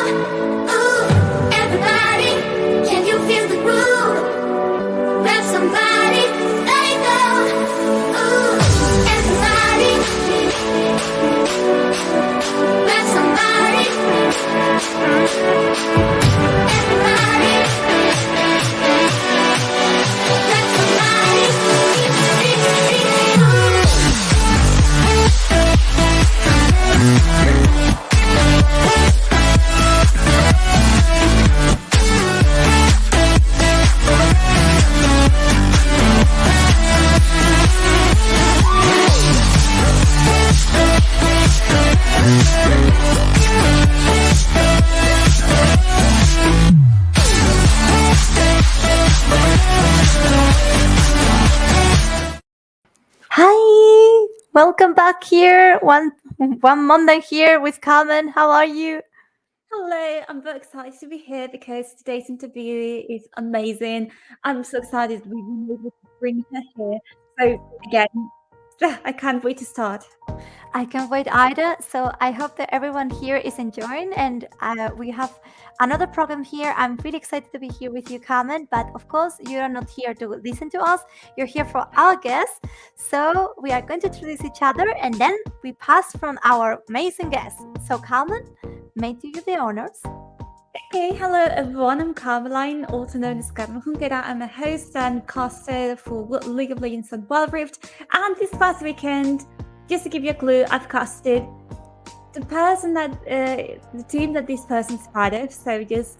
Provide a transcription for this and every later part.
Ooh, everybody, can you feel the groove? Grab somebody, let it go. Ooh, everybody, grab somebody. Everybody, grab somebody. Hi, welcome back here. One Monday here with Carmen. How are you? Hello, I'm very excited to be here because today's interview is amazing. I'm so excited we were able to bring her here. So again, I can't wait to start. I can't wait either. So I hope that everyone here is enjoying, and we have another program here. I'm really excited to be here with you, Carmen. But of course, you are not here to listen to us. You're here for our guests. So we are going to introduce each other, and then we pass from our amazing guests. So Carmen, may do you the honors. Okay, hello everyone. I'm Carmen, also known as Carmen Junquera. I'm a host and caster for League of Legends and Wild Rift. And this past weekend, just to give you a clue, I've casted the person that the team that this person's part of. So just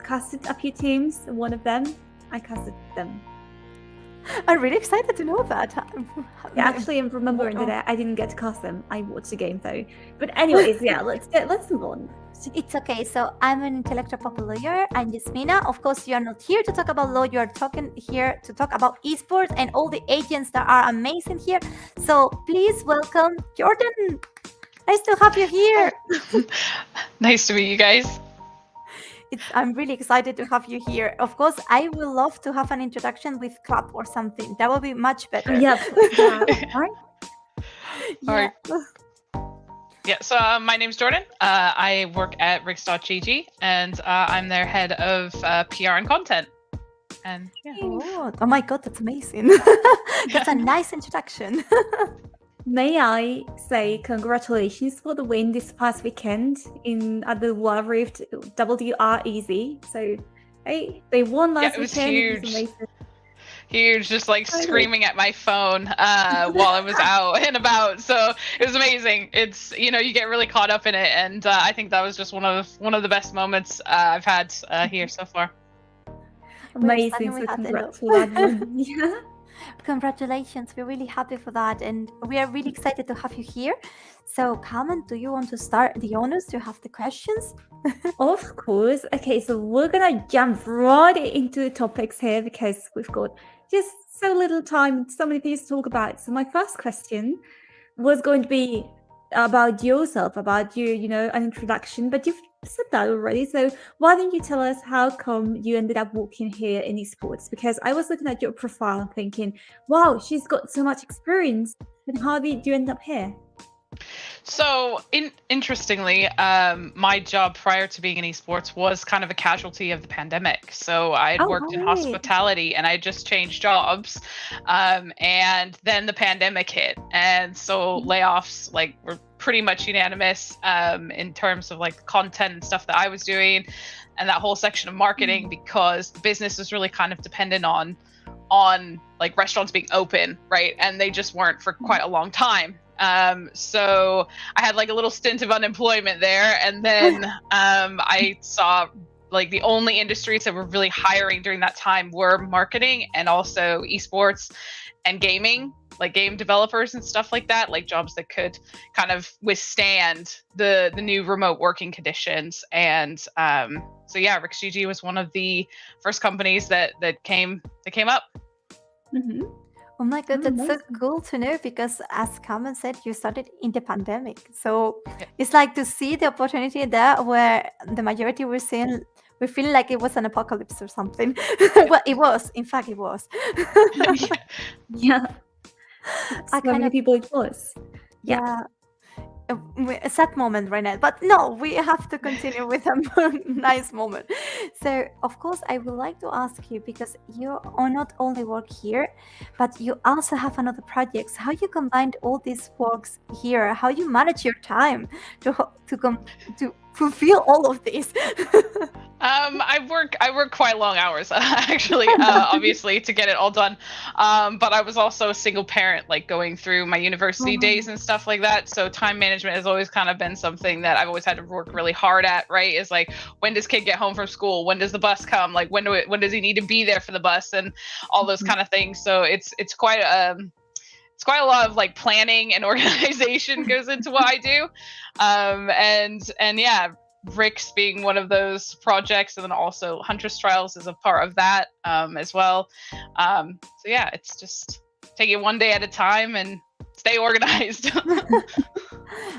casted a few teams. One of them, I casted them. I'm really excited to know that. Yeah, actually, I'm remembering that I didn't get to cast them. I watched the game though. But anyways, yeah, let's move on. It's okay. So I'm an intellectual property lawyer. I'm Yasmina. Of course, you are not here to talk about law. You are talking here to talk about esports and all the agents that are amazing here. So please welcome Jorden. Nice to have you here. Nice to meet you guys. I'm really excited to have you here. Of course, I will love to have an introduction with clap or something. That would be much better. Yeah. All right. Yeah, so my name's Jorden. I work at Rix GG, and I'm their head of PR and content. And yeah. Oh my god, that's amazing. That's a nice introduction. May I say congratulations for the win this past weekend at the Wild Rift WREZ. So they won last weekend. It was huge. Huge, just like screaming at my phone while I was out and about. So it was amazing. It's you get really caught up in it, and I think that was just one of the best moments I've had here so far. Amazing. So congrats for that one. Yeah. Congratulations. We're really happy for that, and we are really excited to have you here. So Carmen, do you want to start the honors? Do you have the questions? Of course. Okay, so we're gonna jump right into the topics here because we've got just so little time and so many things to talk about. So my first question was going to be about yourself, about you, an introduction, but you've said that already. So why don't you tell us how come you ended up working here in esports? Because I was looking at your profile and thinking, wow, she's got so much experience. And how did you end up here? So, interestingly, my job prior to being in esports was kind of a casualty of the pandemic. So I had worked in hospitality, and I just changed jobs, and then the pandemic hit, and so layoffs were pretty much unanimous in terms of content and stuff that I was doing, and that whole section of marketing, because the business was really kind of dependent on restaurants being open, right? And they just weren't for quite a long time. So I had a little stint of unemployment there, and then I saw the only industries that were really hiring during that time were marketing and also esports and gaming, game developers and stuff like that, jobs that could kind of withstand the new remote working conditions. And so yeah, Rix GG was one of the first companies that came up. Mm-hmm. Oh my god, that's so cool to know, because as Carmen said, you started in the pandemic. So it's to see the opportunity there where the majority were saying, we feel like it was an apocalypse or something. Well, it was. In fact, it was. Yeah. So many people it was. Yeah. a sad moment right now, but no, we have to continue with a nice moment. So of course I would like to ask you, because you not only work here, but you also have another projects, how you combined all these works here, how you manage your time to fulfill all of this. I work quite long hours actually, obviously, to get it all done. But I was also a single parent, like going through my university days and stuff like that. So time management has always kind of been something that I've always had to work really hard at. Right? Is like, when does kid get home from school? When does the bus come? Like, when does he need to be there for the bus and all those kind of things. So it's quite a lot of like planning and organization goes into what I do. And yeah, Rix being one of those projects, and then also Huntress Trials is a part of that as well. So yeah, it's just take it one day at a time and stay organized.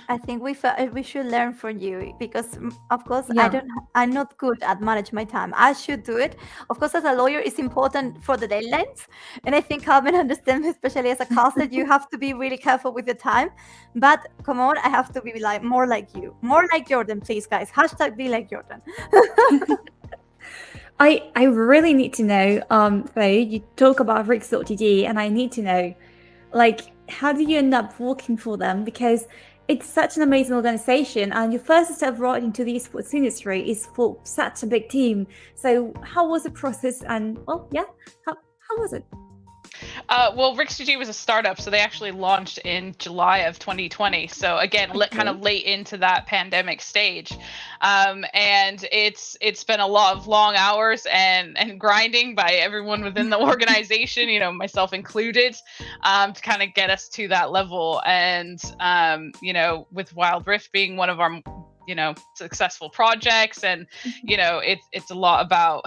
I think we should learn from you, because of course Yeah. I'm not good at manage my time. I should do it. Of course, as a lawyer, it's important for the deadlines, and I think Carmen understands, especially as a caster, you have to be really careful with your time. But come on, I have to be like more like you, more like Jorden, please, guys. Hashtag be like Jorden. I really need to know, though, you talk about Rix GG, and I need to know, like, how do you end up working for them? Because it's such an amazing organization, and your first step right into the esports industry is for such a big team. So how was the process? And well, yeah, how was it? Well, Rix GG was a startup, so they actually launched in July of 2020. So again, kind of late into that pandemic stage, and it's been a lot of long hours and grinding by everyone within the organization, you know, myself included, to kind of get us to that level. And you know, with Wild Rift being one of our, you know, successful projects, and you know, it's a lot about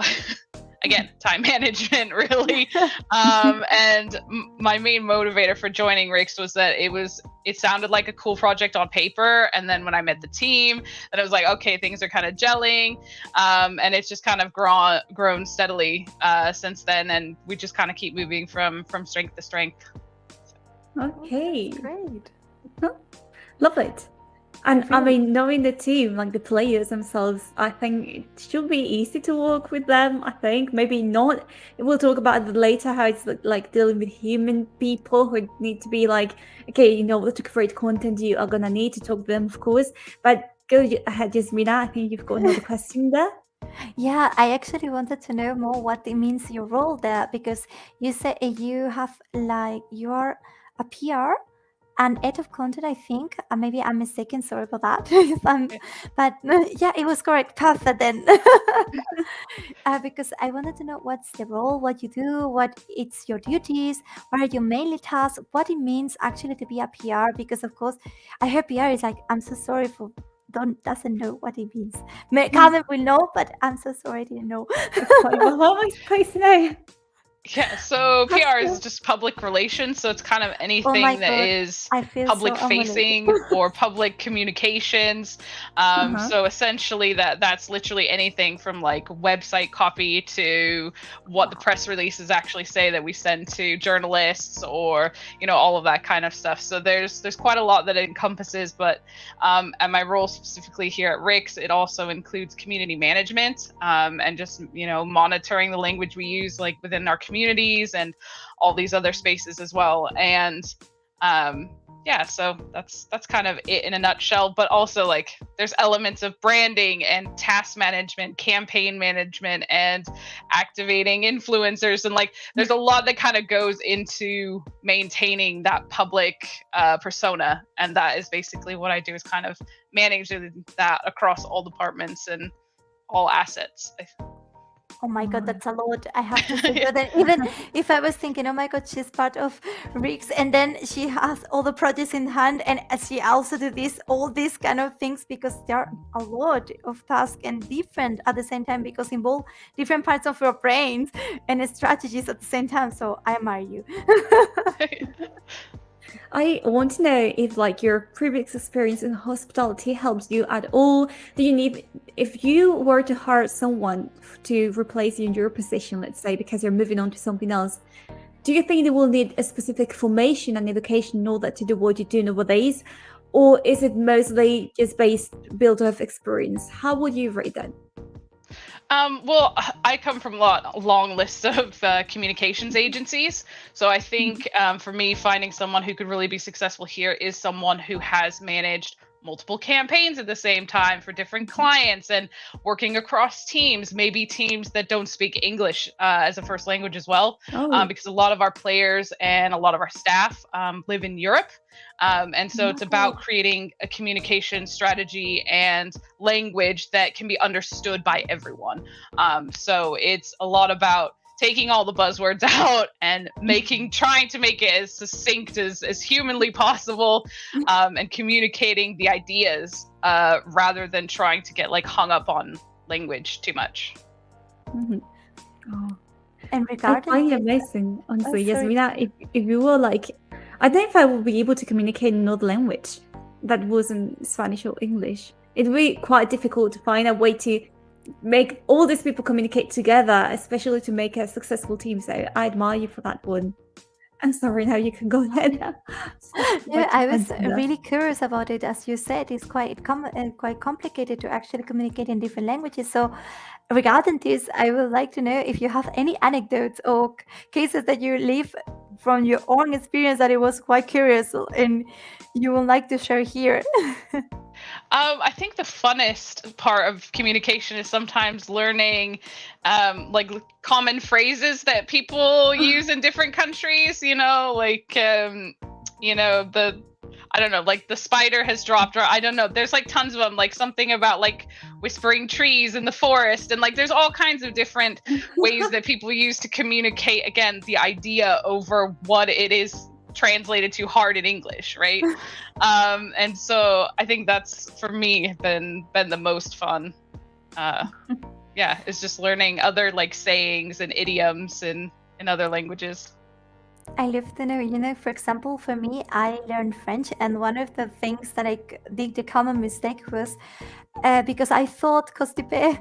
again, time management, really. And my main motivator for joining Rix was that it sounded like a cool project on paper. And then when I met the team, then I was like, okay, things are kind of gelling. And it's just kind of grown steadily since then. And we just kind of keep moving from strength to strength. Okay. Great. Love it. And I mean, knowing the team, like the players themselves, I think it should be easy to work with them. I think maybe not. We'll talk about it later, how it's like dealing with human people who need to be like, okay, you know, to create content, you are gonna need to talk to them, of course. But go ahead, Yasmina. I think you've got another question there. Yeah, I actually wanted to know more what it means your role there, because you say you have like you're a PR and head of content, I think. Maybe I'm mistaken. Sorry about that. If I'm, but yeah, it was correct. Perfect then. Because I wanted to know what's the role, what you do, what it's your duties, what are your mainly tasks, what it means actually to be a PR. Because of course, I heard PR is like, I'm so sorry for doesn't know what it means. Carmen will know, but I'm so sorry I didn't know. Well, how am I supposed to know? Yeah, so PR is just public relations, so it's kind of anything my that God, is I feel public so facing or public communications. So essentially that's literally anything from like website copy to what the press releases actually say that we send to journalists, or you know, all of that kind of stuff. So there's quite a lot that it encompasses, but and my role specifically here at Rix, it also includes community management, and just, you know, monitoring the language we use like within our communities and all these other spaces as well. And yeah, so that's kind of it in a nutshell. But also, like, there's elements of branding and task management, campaign management, and activating influencers, and like there's a lot that kind of goes into maintaining that public persona. And that is basically what I do, is kind of managing that across all departments and all assets. Oh my God, that's a lot. I have to say that even if I was thinking, oh my God, she's part of Rix, and then she has all the projects in hand, and she also do all these kind of things, because there are a lot of tasks and different at the same time, because involve different parts of your brains and strategies at the same time. So I admire you. I want to know if like your previous experience in hospitality helps you at all. Do you need, if you were to hire someone to replace you in your position, let's say, because you're moving on to something else, do you think they will need a specific formation and education in order to do what you do nowadays? or is it mostly just built off experience? How would you rate that? Well, I come from a long list of communications agencies. So I think for me, finding someone who could really be successful here is someone who has managed multiple campaigns at the same time for different clients and working across teams, maybe teams that don't speak English as a first language as well, because a lot of our players and a lot of our staff live in Europe. And so it's about creating a communication strategy and language that can be understood by everyone. So it's a lot about taking all the buzzwords out and trying to make it as succinct as humanly possible, and communicating the ideas rather than trying to get like hung up on language too much. Mm-hmm. Oh. And I regarding find it this, amazing, honestly, sorry. Yasmina. If you were like, I don't know if I would be able to communicate in another language that wasn't Spanish or English. It'd be quite difficult to find a way to make all these people communicate together, especially to make a successful team. So I admire you for that one. I'm sorry, now you can go ahead. Yeah, I was really curious about it. As you said, it's quite complicated to actually communicate in different languages. So, regarding this, I would like to know if you have any anecdotes or cases that you live from your own experience that it was quite curious and you would like to share here. I think the funnest part of communication is sometimes learning like common phrases that people use in different countries, like I don't know, like the spider has dropped, or I don't know, there's like tons of them, like something about like whispering trees in the forest, and like there's all kinds of different ways that people use to communicate, again, the idea over what it is translated to hard in English, right? And so I think that's for me been the most fun. Yeah, it's just learning other like sayings and idioms in other languages. I love to know, for example, for me, I learned French, and one of the things that I did the common mistake was because I thought Costipe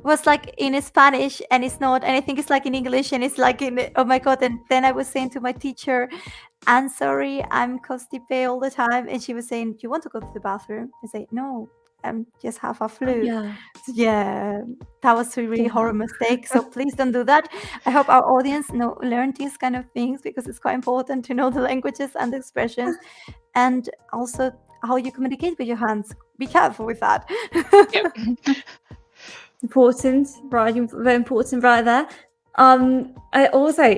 was like in Spanish and it's not, and I think it's like in English and it's like oh my god. And then I was saying to my teacher, I'm sorry, I'm constipated all the time. And she was saying, do you want to go to the bathroom? I say, no, I'm just have a flu. Yeah, that was a really horrible mistake. So please don't do that. I hope our audience learn these kind of things, because it's quite important to know the languages and the expressions, and also how you communicate with your hands. Be careful with that. Yep. Important, right? Very important, right there.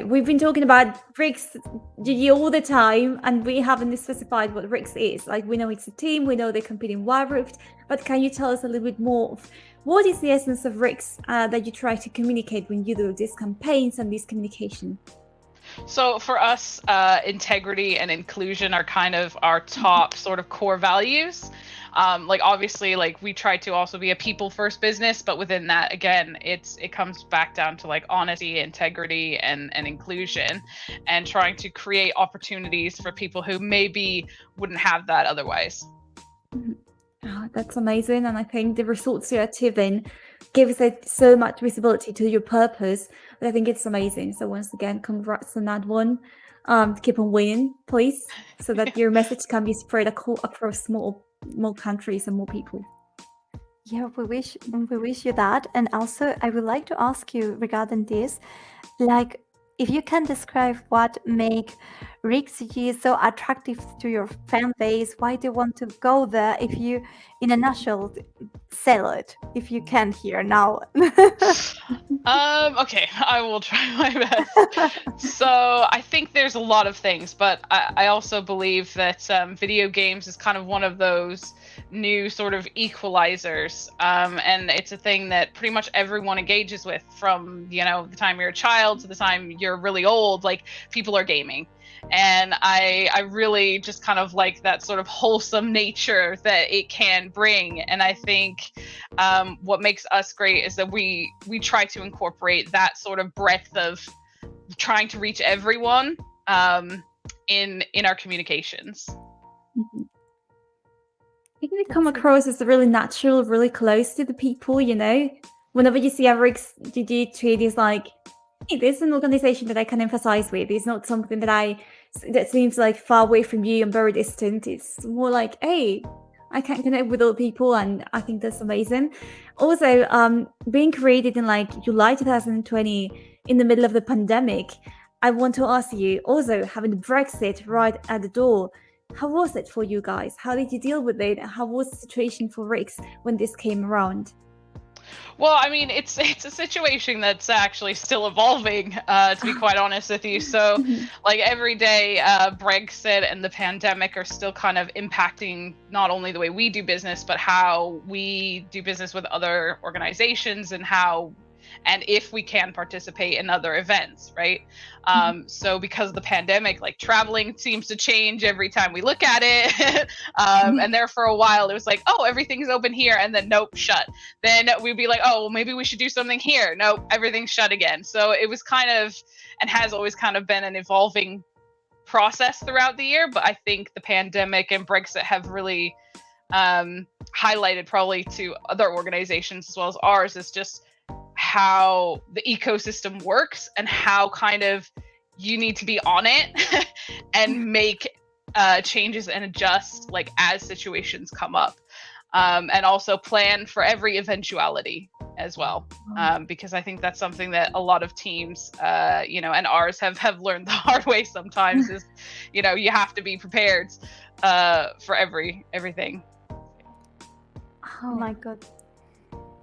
We've been talking about Rix GG all the time, and we haven't specified what Rix is. Like, we know it's a team, we know they compete in Wild Rift, but can you tell us a little bit more of what is the essence of Rix that you try to communicate when you do these campaigns and this communication? So for us, integrity and inclusion are kind of our top sort of core values. Like obviously, like we try to also be a people first business, but within that, again, it comes back down to like honesty, integrity, and inclusion, and trying to create opportunities for people who maybe wouldn't have that otherwise. Oh, that's amazing, and I think the results you're achieving gives it so much visibility to your purpose. But I think it's amazing. So once again, congrats on that one. Keep on winning, please, so that your message can be spread across more countries and more people. Yeah, we wish you that. And also, I would like to ask you regarding this, like, if you can describe what make Rix GG so attractive to your fan base, why do you want to go there? If you, in a nutshell, sell it, if you can here now. Okay, I will try my best. So I think there's a lot of things, but I also believe that video games is kind of one of those new sort of equalizers, and it's a thing that pretty much everyone engages with, from the time you're a child to the time you're really old. Like, people are gaming, and I really just kind of like that sort of wholesome nature that it can bring. And I think what makes us great is that we try to incorporate that sort of breadth of trying to reach everyone in our communications. Mm-hmm. I think they come across as really natural, really close to the people, Whenever you see a Rix GG tweet, it's like, It is an organization that I can emphasize with. It's not something that seems like far away from you and very distant. It's more like, hey, I can connect with other people, and I think that's amazing. Also, being created in like July 2020 in the middle of the pandemic, I want to ask you also having Brexit right at the door. How was it for you guys? How did you deal with it? How was the situation for Rix when this came around? Well, I mean, it's a situation that's actually still evolving, to be quite honest with you. So, like every day, Brexit and the pandemic are still kind of impacting not only the way we do business, but how we do business with other organizations and if we can participate in other events, right? So because of the pandemic, like traveling seems to change every time we look at it. And there for a while, it was like, oh, everything's open here. And then nope, shut. Then we'd be like, oh, well, maybe we should do something here. Nope, everything's shut again. So it was kind of, and has always kind of been an evolving process throughout the year. But I think the pandemic and Brexit have really highlighted probably to other organizations as well as ours is just how the ecosystem works and how kind of you need to be on it and make changes and adjust like as situations come up, and also plan for every eventuality as well, because I think that's something that a lot of teams and ours have learned the hard way sometimes is you have to be prepared for everything. Oh my god.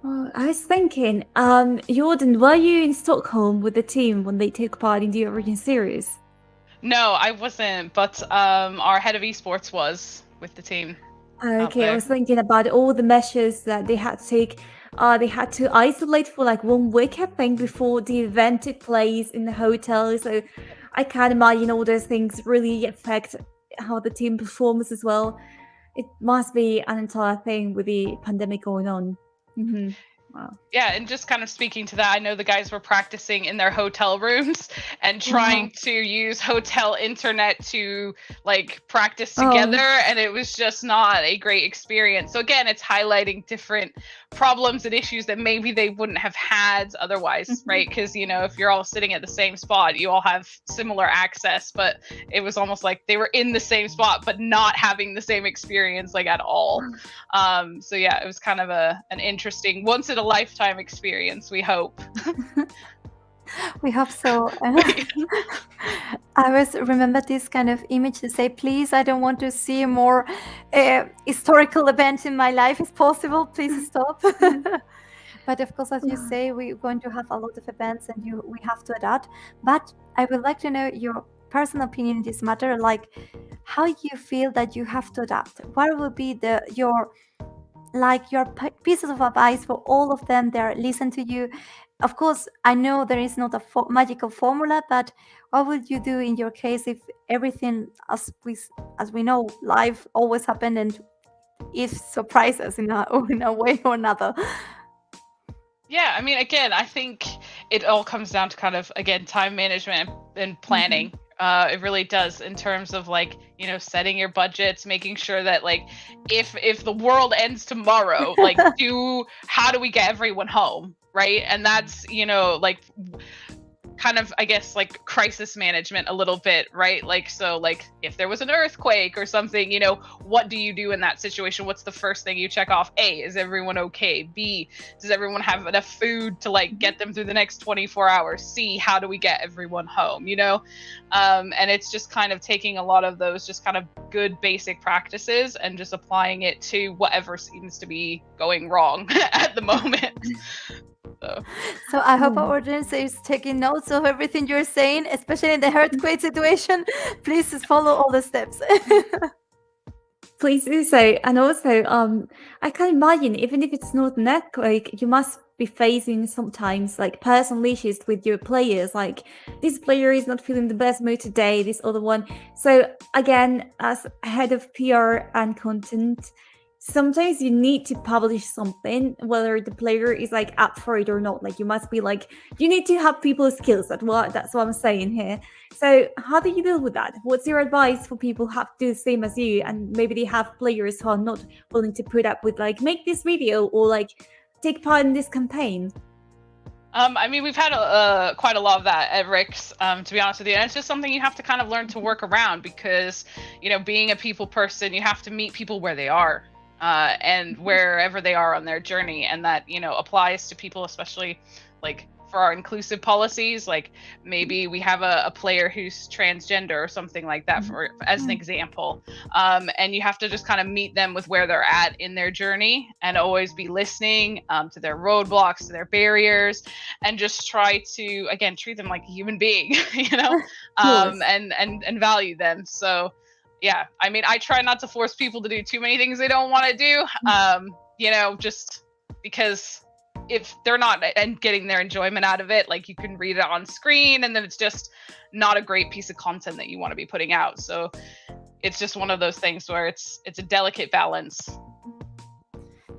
Oh, I was thinking, Jorden, were you in Stockholm with the team when they took part in the Origin series? No, I wasn't, but our head of esports was with the team. Okay, I was thinking about all the measures that they had to take. They had to isolate for like 1 week, I think, before the event took place in the hotel. So I can't imagine all those things really affect how the team performs as well. It must be an entire thing with the pandemic going on. Wow. Yeah, and just kind of speaking to that, I know the guys were practicing in their hotel rooms and trying to use hotel internet to like practice together, and it was just not a great experience. So again, it's highlighting different problems and issues that maybe they wouldn't have had otherwise, right? Because if you're all sitting at the same spot, you all have similar access, but it was almost like they were in the same spot but not having the same experience like at all. So yeah, it was kind of an interesting once in a lifetime experience, we hope. We hope so. I always remember this kind of image to say, please, I don't want to see more historical events in my life. If possible, please stop. But of course, as you say, we're going to have a lot of events and we have to adapt. But I would like to know your personal opinion in this matter, like how you feel that you have to adapt. What will be your pieces of advice for all of them that listen to you? Of course, I know there is not a magical formula, but what would you do in your case if everything, as we know, life always happened and it surprises in a way or another? Yeah, I mean, again, I think it all comes down to kind of, again, time management and planning. It really does, in terms of like, setting your budgets, making sure that like if the world ends tomorrow, like how do we get everyone home, right? And that's like kind of, I guess, like crisis management a little bit, right? Like, so like if there was an earthquake or something, what do you do in that situation? What's the first thing you check off? A, is everyone okay? B, does everyone have enough food to like get them through the next 24 hours? C, how do we get everyone home? And it's just kind of taking a lot of those just kind of good basic practices and just applying it to whatever seems to be going wrong at the moment. So I hope our audience is taking notes of everything you're saying, especially in the earthquake situation. Please just follow all the steps. Please do so. And also, I can imagine, even if it's not an earthquake, you must be facing sometimes like personal issues with your players. Like, this player is not feeling the best mood today, this other one. So again, as head of PR and content, sometimes you need to publish something, whether the player is like up for it or not. Like, you must be like, you need to have people's skills. That's what I'm saying here. So how do you deal with that? What's your advice for people who have to do the same as you, and maybe they have players who are not willing to put up with like, make this video or like take part in this campaign? I mean, we've had quite a lot of that at Rix, to be honest with you. And it's just something you have to kind of learn to work around because, being a people person, you have to meet people where they are and wherever they are on their journey. And that, applies to people, especially like for our inclusive policies. Like maybe we have a player who's transgender or something like that, as an example. And you have to just kind of meet them with where they're at in their journey and always be listening to their roadblocks, to their barriers, and just try to, again, treat them like a human being, and value them. So, yeah, I mean, I try not to force people to do too many things they don't want to do, just because if they're not and getting their enjoyment out of it, like you can read it on screen and then it's just not a great piece of content that you want to be putting out. So it's just one of those things where it's a delicate balance.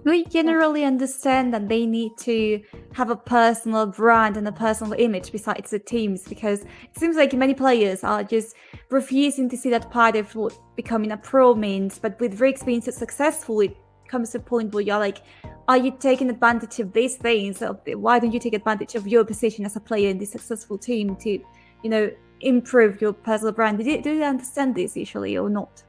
We generally understand that they need to have a personal brand and a personal image besides the teams, because it seems like many players are just refusing to see that part of what becoming a pro means. But with Rix being so successful, it comes to a point where you're like, are you taking advantage of these things? So why don't you take advantage of your position as a player in this successful team to, improve your personal brand? Do you understand this usually or not?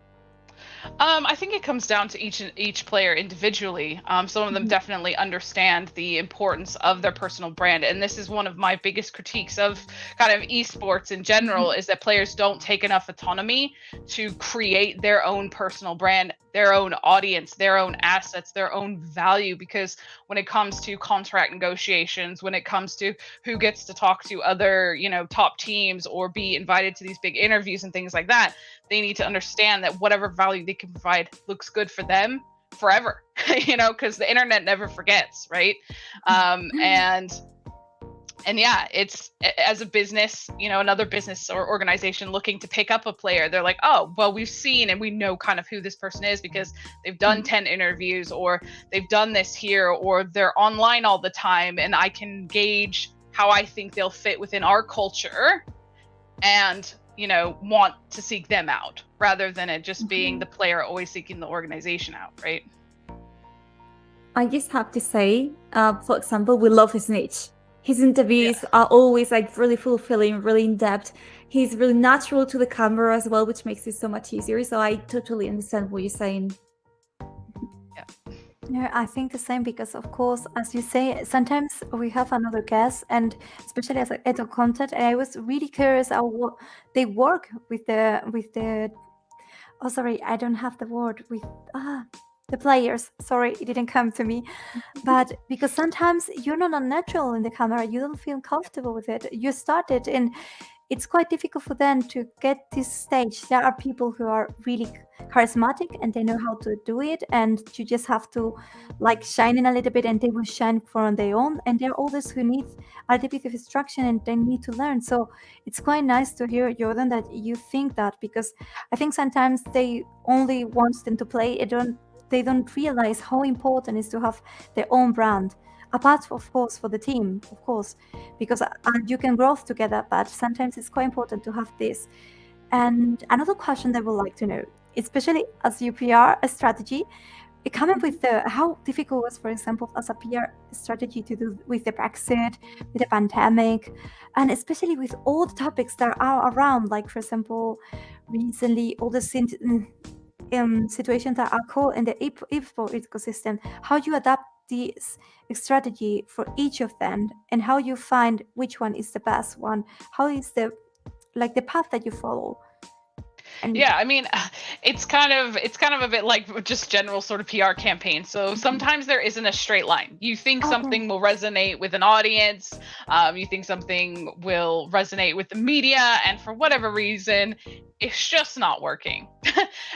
I think it comes down to each player individually. Some of them definitely understand the importance of their personal brand, and this is one of my biggest critiques of kind of esports in general, is that players don't take enough autonomy to create their own personal brand, their own audience, their own assets, their own value. Because when it comes to contract negotiations, when it comes to who gets to talk to other, top teams or be invited to these big interviews and things like that, they need to understand that whatever value they can provide looks good for them forever, because the internet never forgets, right? And yeah, it's, as a business, another business or organization looking to pick up a player, they're like, oh, well, we've seen and we know kind of who this person is because they've done 10 interviews or they've done this here or they're online all the time, and I can gauge how I think they'll fit within our culture and want to seek them out, rather than it just being the player always seeking the organization out, right? I just have to say, for example, we love his niche. His interviews are always like really fulfilling, really in depth. He's really natural to the camera as well, which makes it so much easier. So I totally understand what you're saying. Yeah, I think the same, because of course, as you say, sometimes we have another guest, and especially as I edit content, and I was really curious how they work with the oh, sorry, I don't have the word, with the players. Sorry, it didn't come to me. But because sometimes you're not unnatural in the camera, you don't feel comfortable with it. You started, and it's quite difficult for them to get this stage. There are people who are really charismatic and they know how to do it, and you just have to like shine in a little bit and they will shine on their own. And there are others who need a little bit of instruction and they need to learn. So it's quite nice to hear, Jorden, that you think that, because I think sometimes they only want them to play. They don't realize how important it is to have their own brand. Apart, of course, for the team, of course, because you can grow together, but sometimes it's quite important to have this. And another question that I would like to know, especially as you PR a strategy, coming with how difficult was, for example, as a PR strategy to do with the Brexit, with the pandemic, and especially with all the topics that are around, like, for example, recently, all the situations that are called in the esports ecosystem, how you adapt this strategy for each of them, and how you find which one is the best one, how is the path that you follow. And yeah, I mean, it's kind of a bit like just general sort of PR campaign. So sometimes there isn't a straight line. You think something will resonate with an audience, you think something will resonate with the media, and for whatever reason, it's just not working.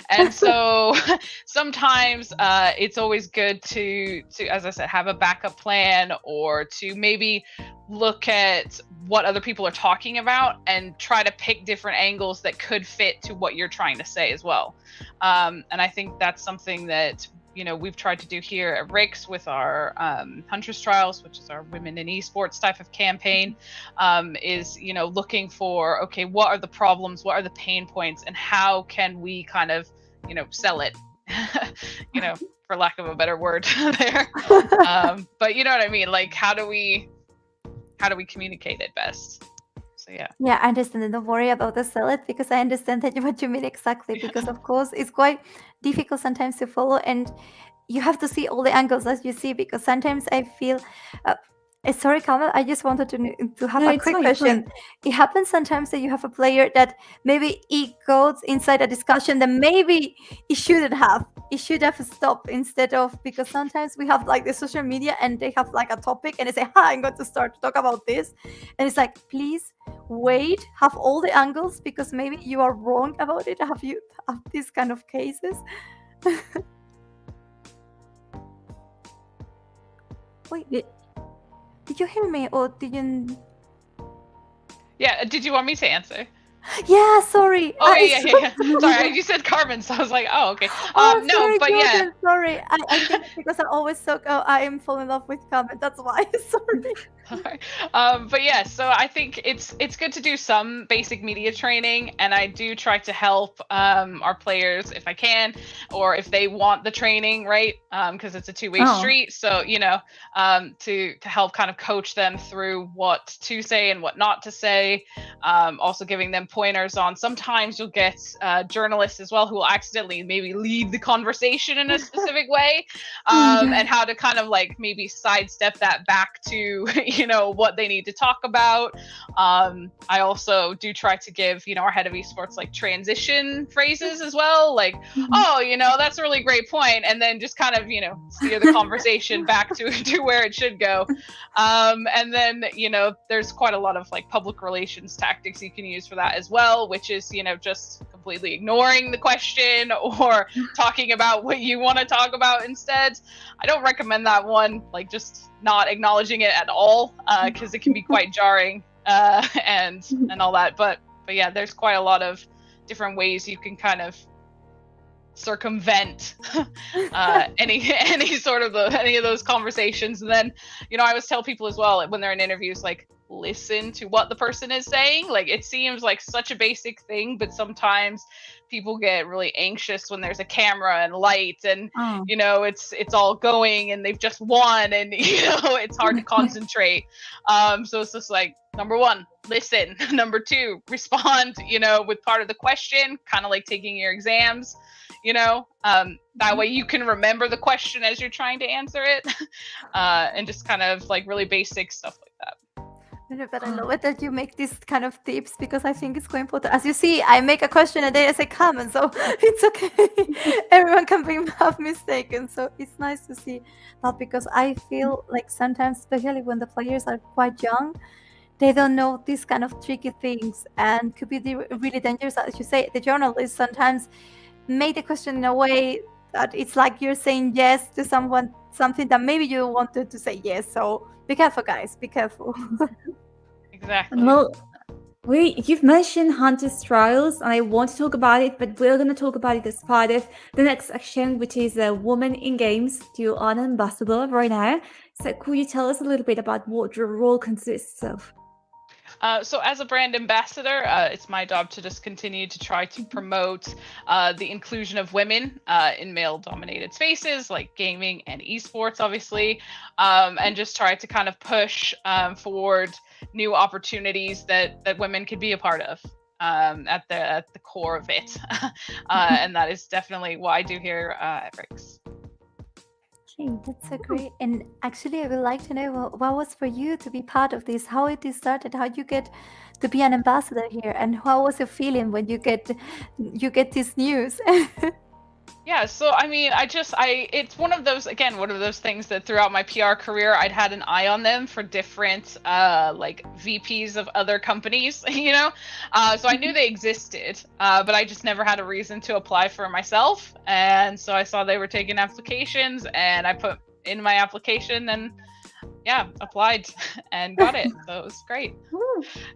And so sometimes it's always good to, as I said, have a backup plan, or to maybe look at what other people are talking about and try to pick different angles that could fit to what you're trying to say as well. And I think that's something that we've tried to do here at Rix with our Huntress Trials, which is our women in esports type of campaign, is looking for, okay, what are the problems, what are the pain points, and how can we kind of sell it, for lack of a better word there. But you know what I mean, like how do we how do we communicate it best? So yeah. Yeah, I understand. And don't worry about the salad because I understand that what you mean exactly. Because of course it's quite difficult sometimes to follow, and you have to see all the angles as you see. Because sometimes I feel, uh, sorry, Carmen, I just wanted to have No, a it's quick fine, it's question. fine. It happens sometimes that you have a player that maybe it goes inside a discussion that maybe it shouldn't have. It should have stopped instead of, because sometimes we have like the social media and they have like a topic and they say, "Hi, I'm going to start to talk about this," and it's like, please wait, have all the angles because maybe you are wrong about it. Have you have these kind of cases? Wait, Yeah. did you hear me or did you? Yeah. Did you want me to answer? Yeah, sorry. Oh yeah. Sorry, you said Carmen, so I was like, oh okay. Oh, No, sorry, but yeah. Jordan. Sorry. I think because I always talk, I am falling in love with Carmen. That's why. Sorry. Sorry. But yeah, so I think it's good to do some basic media training, and I do try to help our players if I can, or if they want the training, right? Because it's a two-way Oh. street. So to help kind of coach them through what to say and what not to say. Also giving them pointers on. Sometimes you'll get journalists as well who will accidentally maybe lead the conversation in a specific way, and how to kind of like maybe sidestep that back to what they need to talk about. I also do try to give our head of esports like transition phrases as well, like oh that's a really great point, and then just kind of steer the conversation back to where it should go. And then there's quite a lot of like public relations tactics you can use for that as well, which is just completely ignoring the question or talking about what you want to talk about instead. I don't recommend that one, like just not acknowledging it at all, because it can be quite jarring and all that. But yeah, there's quite a lot of different ways you can kind of circumvent any sort of any of those conversations. And then I always tell people as well when they're in interviews, like, listen to what the person is saying. Like, it seems like such a basic thing, but sometimes people get really anxious when there's a camera and light and it's all going and they've just won and it's hard to concentrate. So it's just like, number one, listen. Number two, respond with part of the question, kind of like taking your exams. That way you can remember the question as you're trying to answer it. And just kind of like really basic stuff like that. But I love it that you make these kind of tips because I think it's quite important. As you see, I make a question and then I say comment, so it's okay. Everyone can have mistaken, so it's nice to see that because I feel like sometimes, especially when the players are quite young, they don't know these kind of tricky things and could be really dangerous. As you say, the journalists sometimes make the question in a way that it's like you're saying yes to something that maybe you wanted to say yes. So be careful, guys. Be careful. Exactly. Well, you've mentioned Hunter's Trials, and I want to talk about it, but we're going to talk about it as part of the next section, which is Women in Games. You are an ambassador right now. So could you tell us a little bit about what your role consists of? So as a brand ambassador, it's my job to just continue to try to promote the inclusion of women in male-dominated spaces like gaming and esports, obviously, and just try to kind of push forward new opportunities that women could be a part of at the core of it. And that is definitely what I do here at Rix. Okay, that's so great. And actually, I would like to know what was for you to be part of this, how it started, how you get to be an ambassador here, and how was your feeling when you get this news? Yeah, so I mean, it's one of those things that throughout my PR career, I'd had an eye on them for different like VPs of other companies, so I knew they existed, but I just never had a reason to apply for myself. And so I saw they were taking applications and I put in my application and applied and got it. So it was great.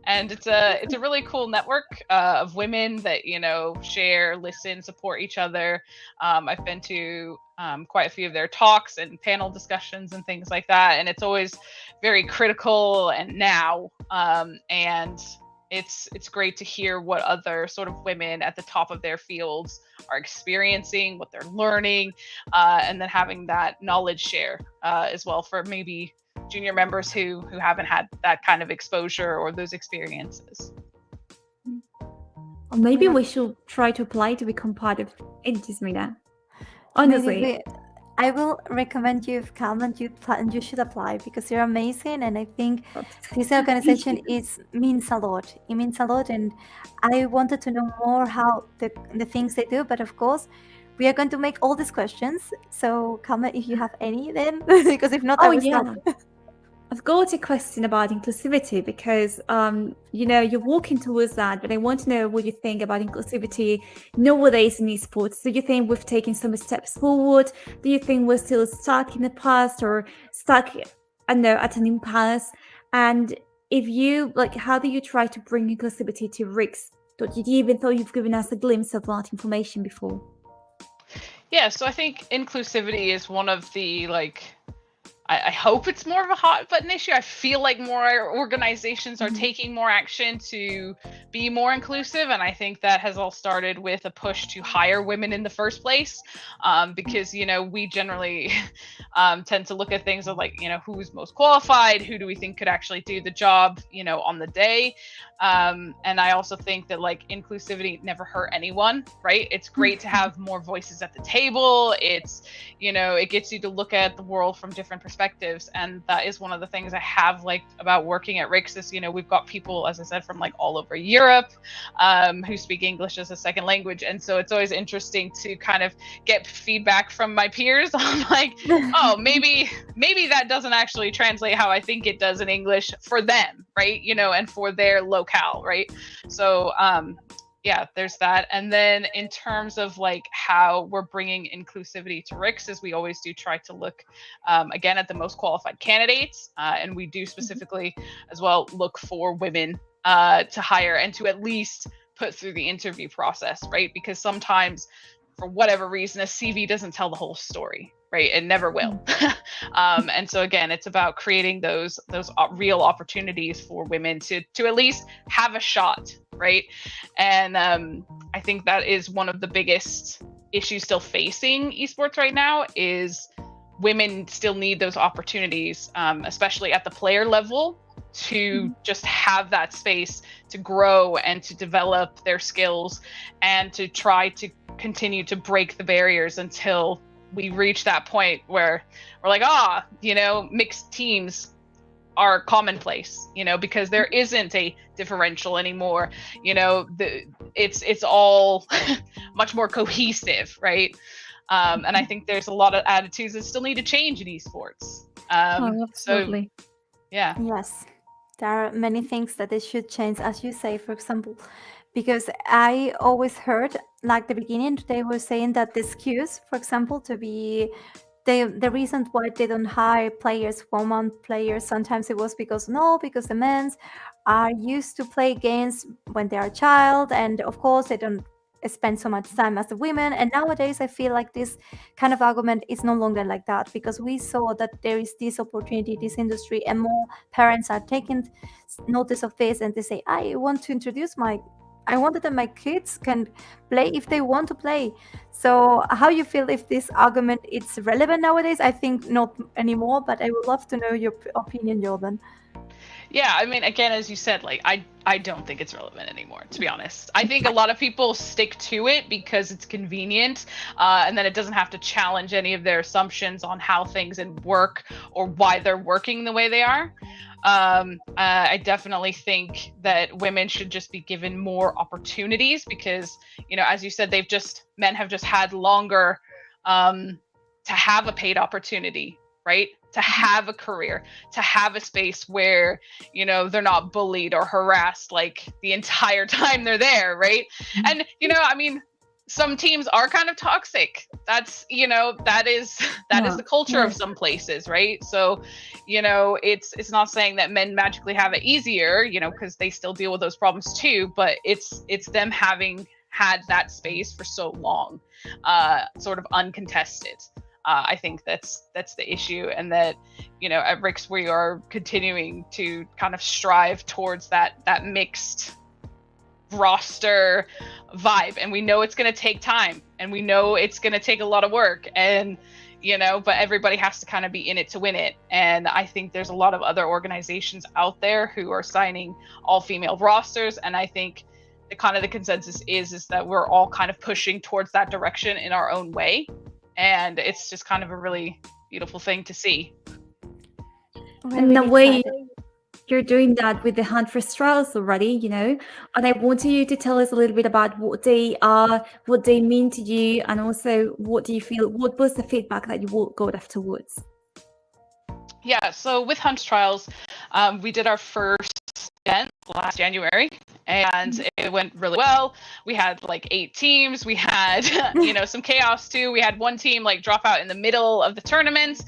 And it's a really cool network of women that share, listen, support each other. I've been to quite a few of their talks and panel discussions and things like that, and it's always very critical and now and it's great to hear what other sort of women at the top of their fields are experiencing, what they're learning, and then having that knowledge share as well for maybe junior members who haven't had that kind of exposure or those experiences. Or maybe we should try to apply to become part of it, Yasmina. Honestly. I will recommend you, Carmen, you should apply because you're amazing, and I think this organization means a lot. It means a lot, and I wanted to know more how the things they do. But of course, we are going to make all these questions. So, Carmen, if you have any, then because if not, I will stop. I've got a question about inclusivity because, you're walking towards that, but I want to know what you think about inclusivity nowadays in esports. Do you think we've taken some steps forward? Do you think we're still stuck in the past or stuck, I don't know, at an impasse? And if you, how do you try to bring inclusivity to Rix? Even though you've given us a glimpse of that information before. Yeah, so I think inclusivity is one of the, I hope it's more of a hot button issue. I feel like more organizations are taking more action to be more inclusive. And I think that has all started with a push to hire women in the first place. Because, we generally tend to look at things of who's most qualified, who do we think could actually do the job, on the day. And I also think that inclusivity never hurt anyone, right? It's great to have more voices at the table. It's, it gets you to look at the world from different perspectives. And that is one of the things I have liked about working at Rix is, we've got people, as I said, from all over Europe, who speak English as a second language. And so it's always interesting to kind of get feedback from my peers on oh, maybe that doesn't actually translate how I think it does in English for them, right? And for their locale, right? So yeah, there's that. And then in terms of how we're bringing inclusivity to Rix, is we always do try to look again at the most qualified candidates, and we do specifically as well look for women to hire and to at least put through the interview process, right? Because sometimes for whatever reason a CV doesn't tell the whole story, right? It never will. And so again, it's about creating those real opportunities for women to at least have a shot, right? And I think that is one of the biggest issues still facing esports right now is women still need those opportunities, especially at the player level, to just have that space to grow and to develop their skills and to try to continue to break the barriers until we reach that point where we're mixed teams are commonplace, because there isn't a differential anymore. It's all much more cohesive, right? And I think there's a lot of attitudes that still need to change in esports. Absolutely. So, yeah. Yes, there are many things that they should change, as you say, for example, because I always heard, the beginning, they were saying that the excuse, for example, to be the reason why they don't hire players, woman players, sometimes it was because the men are used to play games when they are a child, and of course they don't spend so much time as the women. And nowadays I feel like this kind of argument is no longer like that, because we saw that there is this opportunity, this industry, and more parents are taking notice of this, and they say, I wanted that my kids can play if they want to play. So how you feel if this argument is relevant nowadays? I think not anymore, but I would love to know your opinion, Jorden. Yeah, I mean, again, as you said, I don't think it's relevant anymore, to be honest. I think a lot of people stick to it because it's convenient, and then it doesn't have to challenge any of their assumptions on how things work or why they're working the way they are. I definitely think that women should just be given more opportunities because, as you said, men have just had longer to have a paid opportunity, right? To have a career, to have a space where, they're not bullied or harassed the entire time they're there, right? And, I mean, some teams are kind of toxic. That's, that is the culture of some places, right? So, it's not saying that men magically have it easier, because they still deal with those problems too, but it's them having had that space for so long, sort of uncontested. I think that's the issue, and that at Rix we are continuing to kind of strive towards that mixed roster vibe, and we know it's going to take time, and we know it's going to take a lot of work, and but everybody has to kind of be in it to win it. And I think there's a lot of other organizations out there who are signing all female rosters, and I think the consensus is that we're all kind of pushing towards that direction in our own way, and it's just kind of a really beautiful thing to see. And the way you're doing that with the Hunt for Strauss already, and I want you to tell us a little bit about what they are, what they mean to you, and also what do you feel, what was the feedback that you got afterwards? Yeah, so with Hunt Trials, we did our first event last January, and it went really well. We had like 8 teams. We had some chaos too. We had one team like drop out in the middle of the tournament.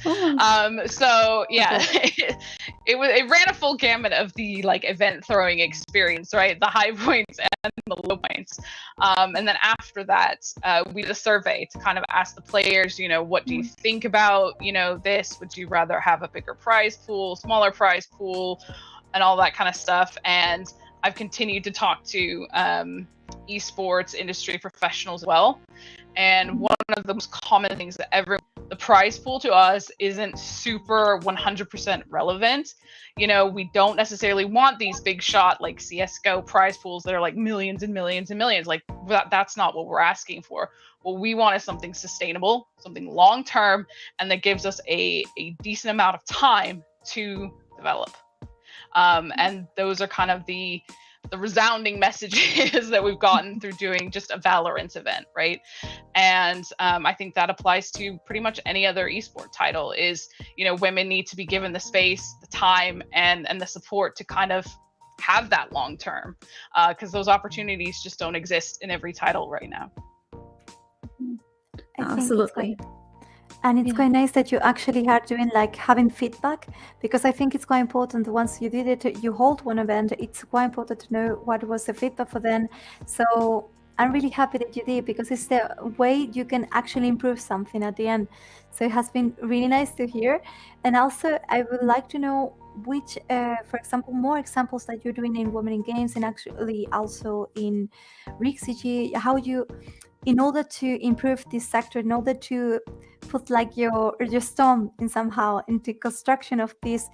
So yeah, it ran a full gamut of the like event throwing experience, right? The high points and the low points. And then after that, we did a survey to kind of ask the players, what do you think about this? Would you rather have a bigger prize pool, smaller prize pool, and all that kind of stuff? And I've continued to talk to esports industry professionals as well. And one of the most common things that the prize pool to us isn't super 100% relevant. We don't necessarily want these big shot like CSGO prize pools that are like millions and millions and millions. Like that's not what we're asking for. What we want is something sustainable, something long term, and that gives us a decent amount of time to develop. And those are kind of the resounding messages that we've gotten through doing just a Valorant event, right? And I think that applies to pretty much any other esport title is, women need to be given the space, the time, and the support to kind of have that long term, because those opportunities just don't exist in every title right now. Absolutely. And it's quite nice that you actually are doing like having feedback, because I think it's quite important once you did it, you hold one event, it's quite important to know what was the feedback for them. So I'm really happy that you did, because it's the way you can actually improve something at the end. So it has been really nice to hear. And also I would like to know which, for example, more examples that you're doing in Women in Games and actually also in Rix GG, how you, in order to improve this sector, in order to put like your stone in somehow into construction of this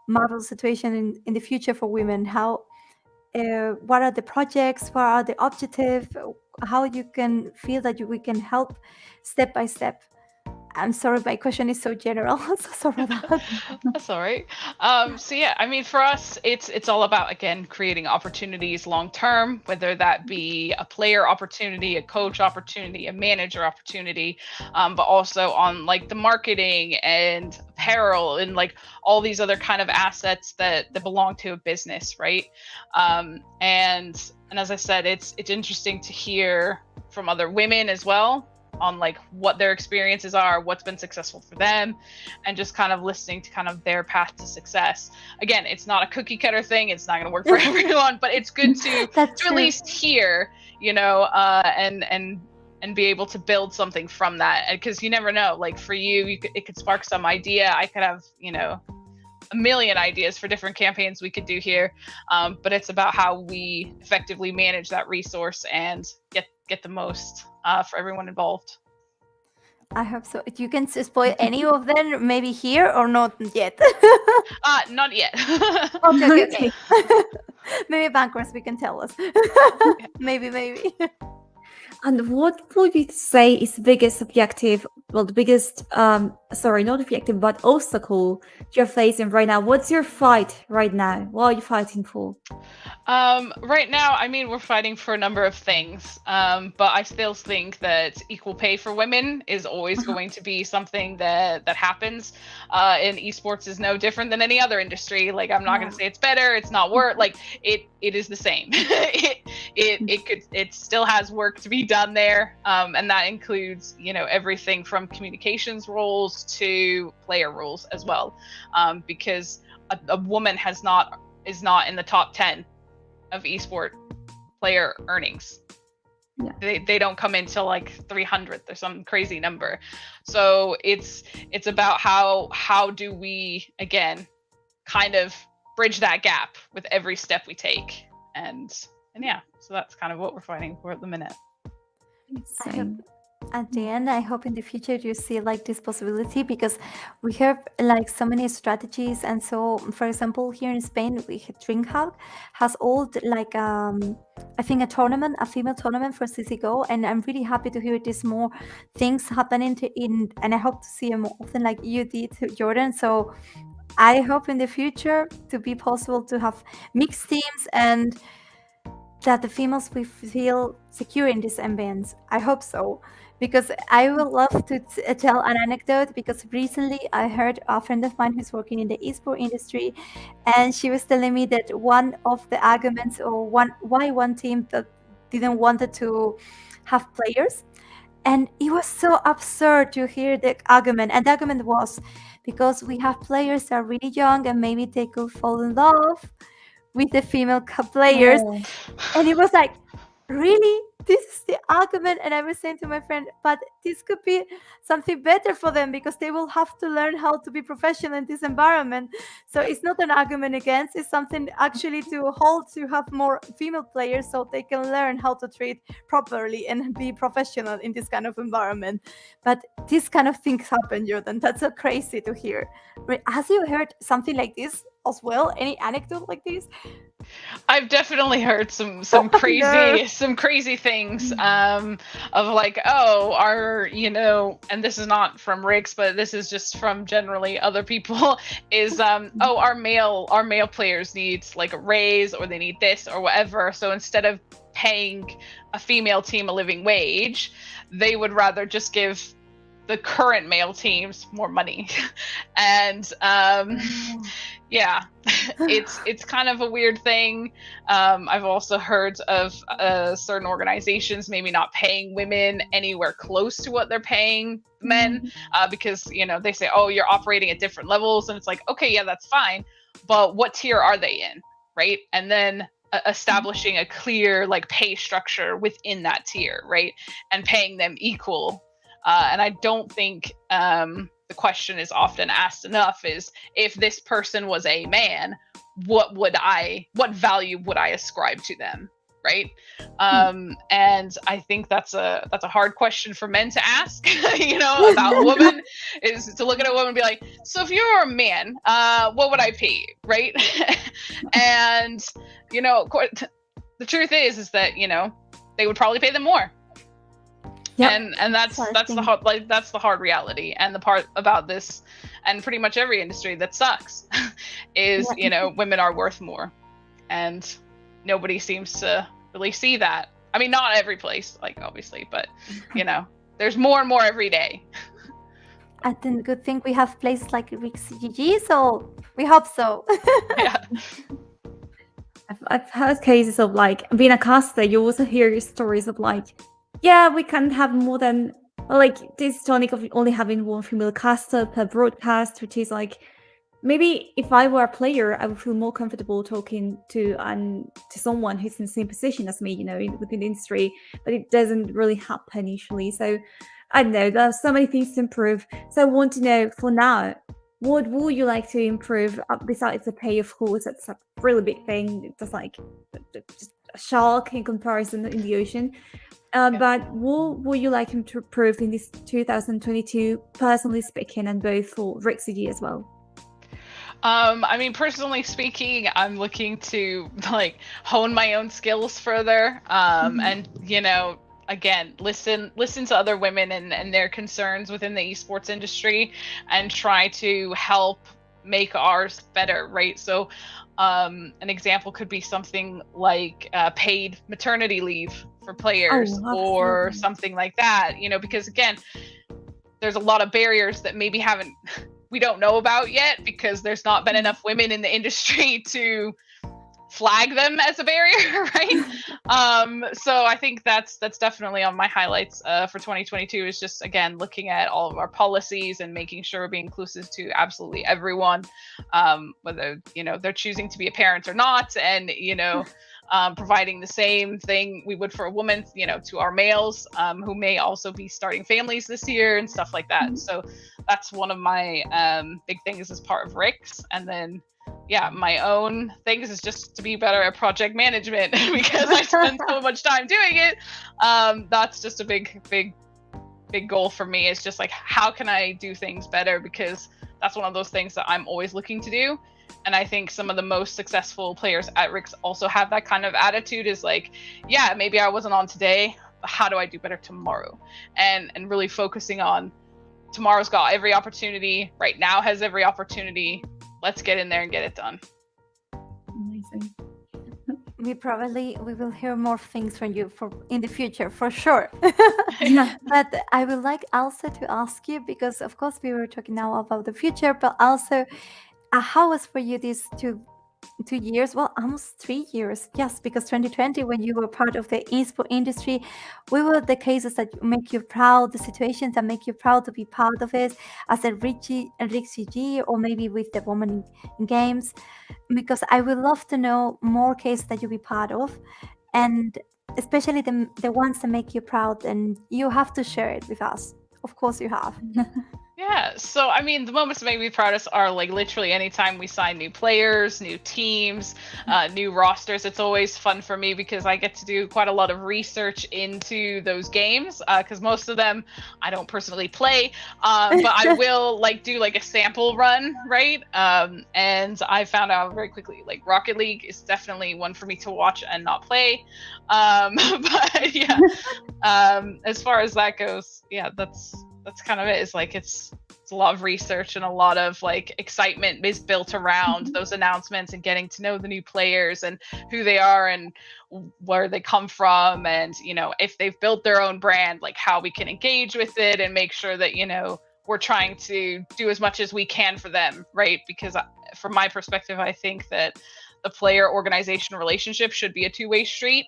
model situation in the future for women, how what are the projects, what are the objectives, how you can feel that we can help step by step. I'm sorry, my question is so general. So sorry about that. That's all right. So yeah, I mean, for us, it's all about, again, creating opportunities long term, whether that be a player opportunity, a coach opportunity, a manager opportunity, but also on like the marketing and apparel and like all these other kind of assets that belong to a business, right? And as I said, it's interesting to hear from other women as well on like what their experiences are, what's been successful for them, and just kind of listening to kind of their path to success. Again, it's not a cookie cutter thing, it's not going to work for everyone, but it's good to at least hear, and be able to build something from that. Because you never know, like for you it could spark some idea. I could have a million ideas for different campaigns we could do here, but it's about how we effectively manage that resource and get the most for everyone involved. I hope so. You can spoil any of them maybe here or not yet? Not yet. Okay. Maybe bankers we can tell us. Maybe. And what would you say is the biggest objective, well, the biggest, sorry, not objective, but obstacle you're facing right now? What's your fight right now? What are you fighting for? Right now, I mean, we're fighting for a number of things, but I still think that equal pay for women is always going to be something that happens. And esports is no different than any other industry. Like, I'm not going to say it's better, it's not worse. Like, it is the same. It still has work to be done there, and that includes everything from communications roles to player roles as well, because a woman is not in the top 10 of esport player earnings. Yeah. They don't come into like 300th or some crazy number. So it's about how do we, again, kind of bridge that gap with every step we take. And And yeah, so that's kind of what we're fighting for at the minute. I hope at the end, I hope in the future you see like this possibility, because we have like so many strategies. And so, for example, here in Spain, we have DreamHack has all like I think a female tournament for CS:GO, and I'm really happy to hear this more things happening and I hope to see it more often like you did, Jordan. So I hope in the future to be possible to have mixed teams and that the females will feel secure in these ambience. I hope so, because I would love to tell an anecdote. Because recently I heard a friend of mine who's working in the esports industry, and she was telling me that one of the arguments or why one team that didn't wanted to have players, and it was so absurd to hear the argument. And the argument was because we have players that are really young and maybe they could fall in love with the female players. Oh. And it was like, really? This is the argument? And I was saying to my friend, but this could be something better for them, because they will have to learn how to be professional in this environment. So it's not an argument against, it's something actually to hold to have more female players so they can learn how to treat properly and be professional in this kind of environment. But this kind of things happen, Jordan. That's so crazy to hear. Has you heard something like this as well? Any anecdote like this? I've definitely heard some crazy things of like, oh, and this is not from Rix, but this is just from generally other people, is oh, our male players need like a raise, or they need this or whatever, so instead of paying a female team a living wage, they would rather just give the current male teams more money. And yeah, it's kind of a weird thing. I've also heard of certain organizations maybe not paying women anywhere close to what they're paying men, because they say, oh, you're operating at different levels, and it's like, okay, yeah, that's fine, but what tier are they in, right? And then establishing a clear like pay structure within that tier, right, and paying them equal. And I don't think the question is often asked enough, is if this person was a man, what value would I ascribe to them, right? And I think that's a hard question for men to ask, about women, is to look at a woman and be like, so if you were a man, what would I pay you, right? And the truth is that they would probably pay them more. Yep. And that's the hard reality. And the part about this, and pretty much every industry that sucks, is women are worth more, and nobody seems to really see that. I mean, not every place, like, obviously, but there's more and more every day. I think the good thing we have places like Rix GG, so we hope so. Yeah. I've heard cases of like being a caster. You also hear stories of like, yeah, we can have more than like this tonic of only having one female caster per broadcast, which is like, maybe if I were a player, I would feel more comfortable talking to someone who's in the same position as me, within the industry. But it doesn't really happen usually. So I don't know. There are so many things to improve. So I want to know, for now, what would you like to improve besides the pay? Of course, that's a really big thing. It's just like just a shark in comparison in the ocean. But what would you like him to improve in this 2022, personally speaking, and both for Rix GG as well? I mean, personally speaking, I'm looking to like hone my own skills further, and again, listen to other women and their concerns within the esports industry, and try to help make ours better, right? So an example could be something like paid maternity leave for players, or something like that, because again, there's a lot of barriers that maybe we don't know about yet, because there's not been enough women in the industry to flag them as a barrier, right? So I think that's definitely on my highlights for 2022, is just, again, looking at all of our policies and making sure we're being inclusive to absolutely everyone, whether they're choosing to be a parent or not, and providing the same thing we would for a woman, to our males who may also be starting families this year and stuff like that. So that's one of my big things as part of Rix. And then my own things is just to be better at project management because I spend so much time doing it. That's just a big goal for me. It's just like, how can I do things better? Because that's one of those things that I'm always looking to do. And I think some of the most successful players at Rix also have that kind of attitude, is like, yeah, maybe I wasn't on today, but how do I do better tomorrow? And really focusing on tomorrow's got every opportunity, right now has every opportunity. Let's get in there and get it done. Amazing. We will hear more things from you in the future for sure. Yeah. But I would like also to ask you, because of course we were talking now about the future, but also how was for you these 2 years, well, almost 3 years, yes, because 2020, when you were part of the esport industry, we were the cases that make you proud, the situations that make you proud to be part of it, as a Rix GG, or maybe with the woman in games, because I would love to know more cases that you be part of, and especially the ones that make you proud, and you have to share it with us. Of course you have. Yeah, so I mean, the moments that make me proudest are like literally anytime we sign new players, new teams, new rosters. It's always fun for me because I get to do quite a lot of research into those games, because most of them I don't personally play, but I will like do like a sample run, right? And I found out very quickly, like Rocket League is definitely one for me to watch and not play. But yeah, as far as that goes, yeah, that's kind of it. It's like it's a lot of research and a lot of like excitement is built around those announcements and getting to know the new players and who they are and where they come from, and if they've built their own brand, like how we can engage with it and make sure that we're trying to do as much as we can for them, right? Because from my perspective, I think that the player organization relationship should be a two-way street,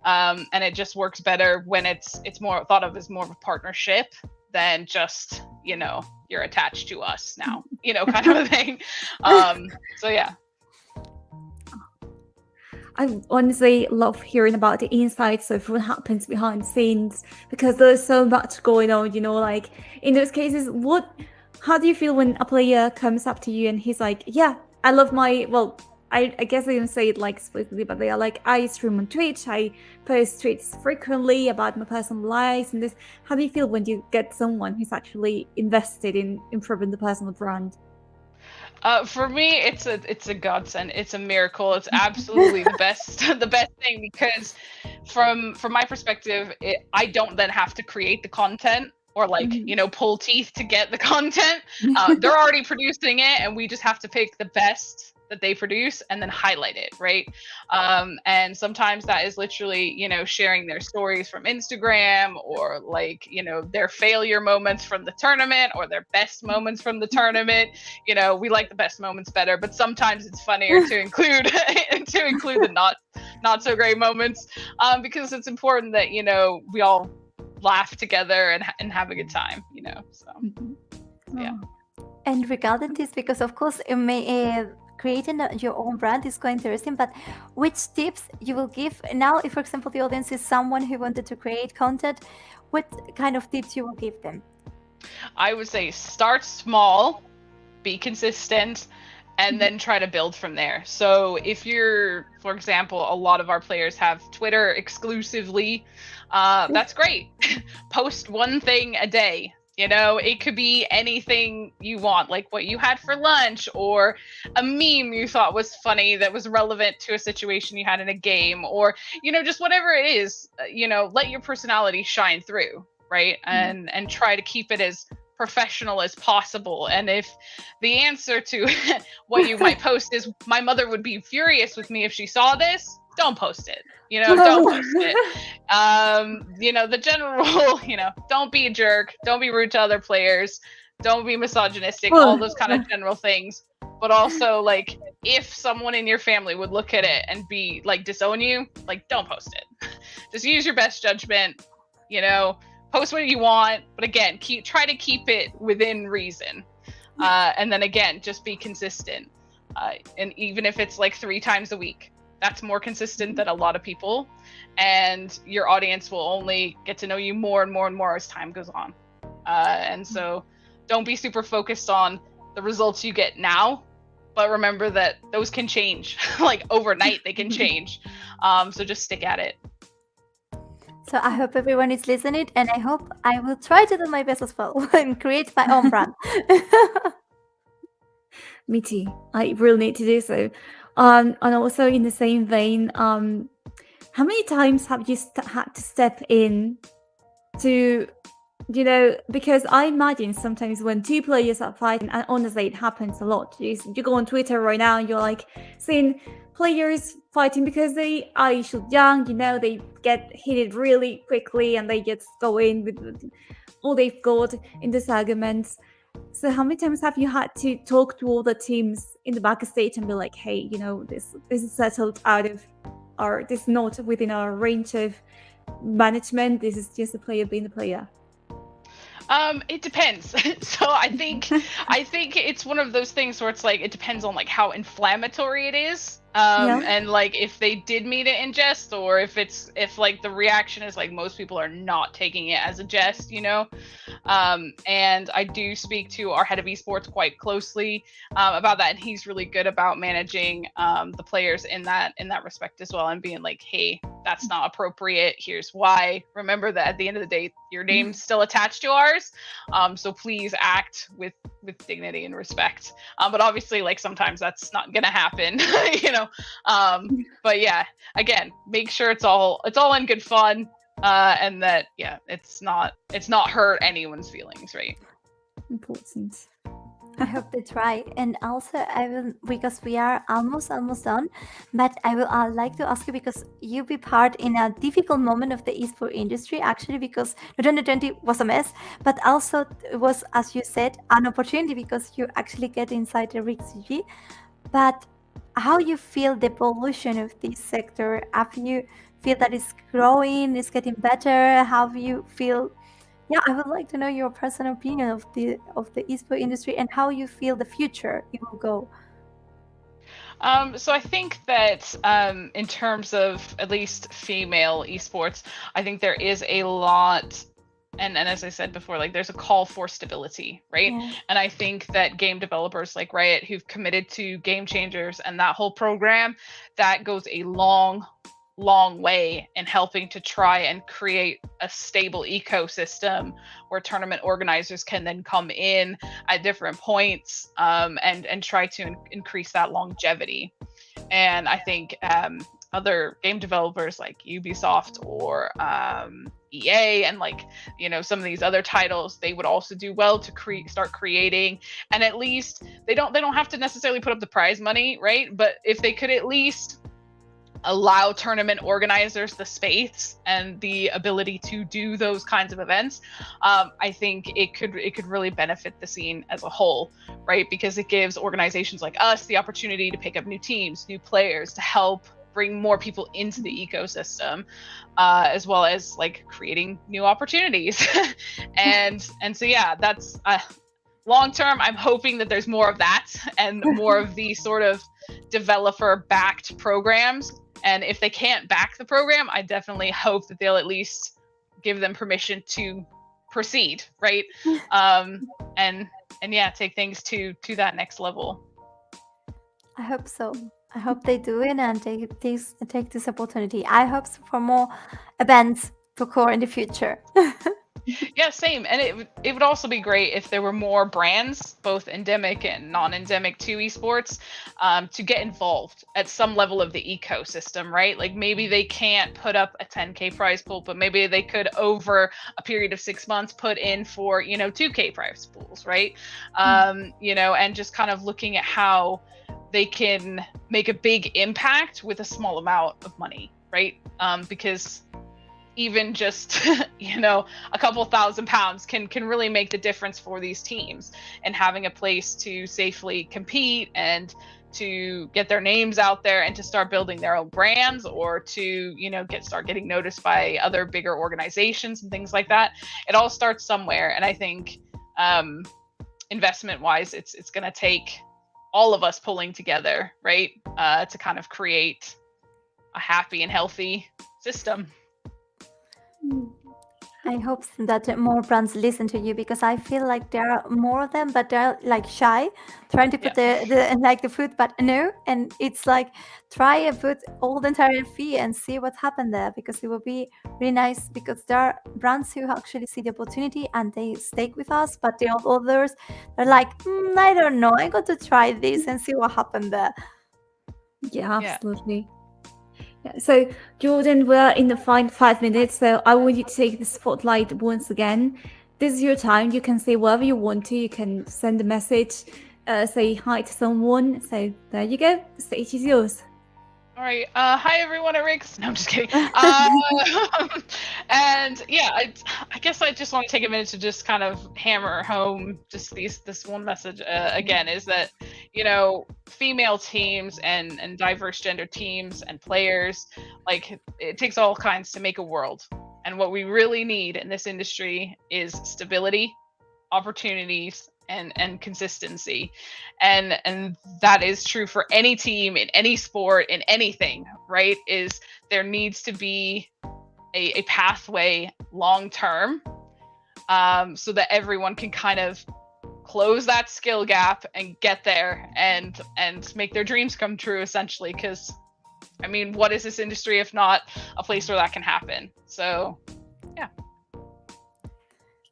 and it just works better when it's more thought of as more of a partnership than just you're attached to us now, kind of a thing. So yeah, I honestly love hearing about the insights of what happens behind the scenes, because there's so much going on, like in those cases. How do you feel when a player comes up to you and he's like, yeah, I love I guess I didn't say it like explicitly, but they are like, I stream on Twitch, I post tweets frequently about my personal lives and this. How do you feel when you get someone who's actually invested in improving the personal brand? For me, it's a godsend. It's a miracle. It's absolutely the best thing, because from my perspective, I don't then have to create the content or pull teeth to get the content. They're already producing it, and we just have to pick the best that they produce and then highlight it, right? And sometimes that is literally, sharing their stories from Instagram, or their failure moments from the tournament or their best moments from the tournament. We like the best moments better, but sometimes it's funnier to include the not so great moments, because it's important that we all laugh together and have a good time, so yeah. And regarding this, because of course it may creating your own brand is quite interesting, but which tips you will give now, if for example the audience is someone who wanted to create content, what kind of tips you will give them? I would say start small, be consistent, and then try to build from there. So if you're, for example, a lot of our players have Twitter exclusively, that's great. Post one thing a day. It could be anything you want, like what you had for lunch, or a meme you thought was funny that was relevant to a situation you had in a game, or, just whatever it is, let your personality shine through, right? And try to keep it as professional as possible. And if the answer to what you might post is, my mother would be furious with me if she saw this, don't post it. Don't post it. The general rule, don't be a jerk, don't be rude to other players, don't be misogynistic, all those kind of general things. But also, if someone in your family would look at it and be disown you, don't post it. Just use your best judgment, post what you want, but again, try to keep it within reason. And then again, just be consistent. And even if it's 3 times a week, that's more consistent than a lot of people, and your audience will only get to know you more and more and more as time goes on. And so don't be super focused on the results you get now. but remember that those can change. Like overnight, they can change. So just stick at it. So I hope everyone is listening, and I hope I will try to do my best as well and create my own brand. Me too. I really need to do so. And also in the same vein, how many times have you had to step in to, because I imagine sometimes when two players are fighting, and honestly, it happens a lot. You go on Twitter right now and you're like seeing players fighting because they are usually young, they get hit really quickly and they just go in with all they've got in this arguments. So how many times have you had to talk to all the teams in the backstage and be like, hey, this is settled out of this is not within our range of management. This is just a player being a player. It depends. So I think it's one of those things where it's like it depends on like how inflammatory it is. And like if they did mean it in jest, or if like the reaction is like most people are not taking it as a jest, and I do speak to our head of esports quite closely about that, and he's really good about managing the players in that respect as well, and being like, hey, that's not appropriate, here's why, remember that at the end of the day your name's still attached to ours, so please act with dignity and respect, but obviously like sometimes that's not gonna happen. But yeah, again, make sure it's all in good fun, and that it's not hurt anyone's feelings, right? Important. I hope they try. And also I will, because we are almost done, but I will like to ask you, because you be part in a difficult moment of the esports industry, actually, because 2020 was a mess, but also it was, as you said, an opportunity because you actually get inside the Rix GG. But how you feel the evolution of this sector? Have you feel that it's growing, it's getting better? How you feel? Yeah, I would like to know your personal opinion of the esports industry and how you feel the future it will go. So I think that in terms of at least female esports, I think there is a lot. And as I said before, like there's a call for stability, right? Yeah. And I think that game developers like Riot, who've committed to Game Changers and that whole program, that goes a long way in helping to try and create a stable ecosystem where tournament organizers can then come in at different points, and try to increase that longevity. And I think other game developers like Ubisoft or EA and like some of these other titles, they would also do well to start creating, and at least they don't have to necessarily put up the prize money, right? But if they could at least allow tournament organizers the space and the ability to do those kinds of events, I think it could really benefit the scene as a whole, right? Because it gives organizations like us the opportunity to pick up new teams, new players, to help bring more people into the ecosystem, as well as like creating new opportunities. and so yeah, that's long term, I'm hoping that there's more of that and more of these sort of developer backed programs. And if they can't back the program, I definitely hope that they'll at least give them permission to proceed, right? And yeah, take things to that next level. I hope so. I hope they do it and take this opportunity. I hope for more events to occur in the future. Yeah, same. And it would also be great if there were more brands, both endemic and non-endemic to esports, to get involved at some level of the ecosystem, right? Like maybe they can't put up a 10K prize pool, but maybe they could, over a period of 6 months, put in for 2K prize pools, right? And just kind of looking at how they can make a big impact with a small amount of money, right? Because even just a couple £1,000s can really make the difference for these teams, and having a place to safely compete and to get their names out there and to start building their own brands, or to start getting noticed by other bigger organizations and things like that. It all starts somewhere, and I think investment wise, it's going to take all of us pulling together, right, to kind of create a happy and healthy system. I hope that more brands listen to you because I feel like there are more of them, but they're like shy, trying to put the like the food, but no, and it's like try and put all the entire fee and see what happened there because it will be really nice because there are brands who actually see the opportunity and they stay with us, but the others they're like, I don't know, I'm going to try this and see what happened there. Yeah, absolutely. Yeah. So, Jorden, we're in the final 5 minutes, so I want you to take the spotlight once again. This is your time. You can say whatever you want to. You can send a message, say hi to someone. So there you go. The stage is yours. All right. Hi everyone at Rix. No, I'm just kidding. And yeah, I guess I just want to take a minute to just kind of hammer home just this one message again is that female teams and diverse gender teams and players, like it takes all kinds to make a world. And what we really need in this industry is stability, opportunities, and consistency, and that is true for any team in any sport in anything, right? Is there needs to be a pathway long term, so that everyone can kind of close that skill gap and get there and make their dreams come true, essentially. Because I mean, what is this industry if not a place where that can happen? So yeah.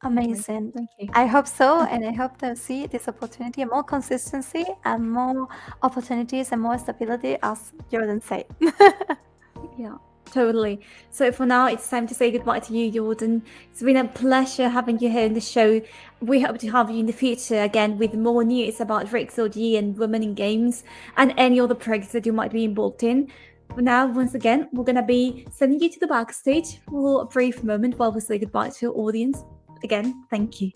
Amazing. Thank you. I hope so, and I hope to see this opportunity and more consistency and more opportunities and more stability, as Jordan said. Yeah, totally. So for now, it's time to say goodbye to you, Jorden. It's been a pleasure having you here in the show. We hope to have you in the future again with more news about Rix GG and women in games and any other projects that you might be involved in. For now, once again, we're going to be sending you to the backstage for a brief moment while we say goodbye to your audience. Again, thank you.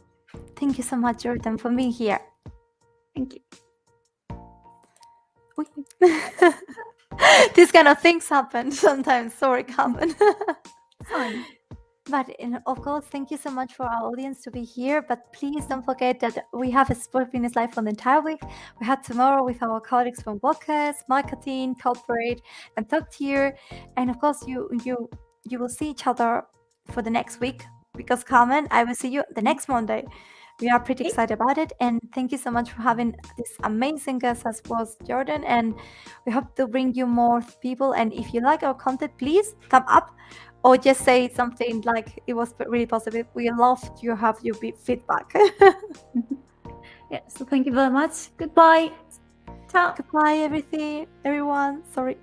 Thank you so much, Jordan, for being here. Thank you. These kind of things happen sometimes. Sorry, Carmen. Fine. But of course, thank you so much for our audience to be here. But please don't forget that we have a Sport Fitness Live for the entire week. We had tomorrow with our colleagues from Workers, Marketing, Corporate, and Top Tier. And of course, you will see each other for the next week because Carmen, I will see you the next Monday. We are pretty excited about it, and thank you so much for having this amazing guest as was Jorden, and we hope to bring you more people. And if you like our content, please thumb up or just say something like it was really positive. We love to have your feedback. Yeah, so thank you very much. Goodbye. Ciao. Goodbye, everyone. Sorry.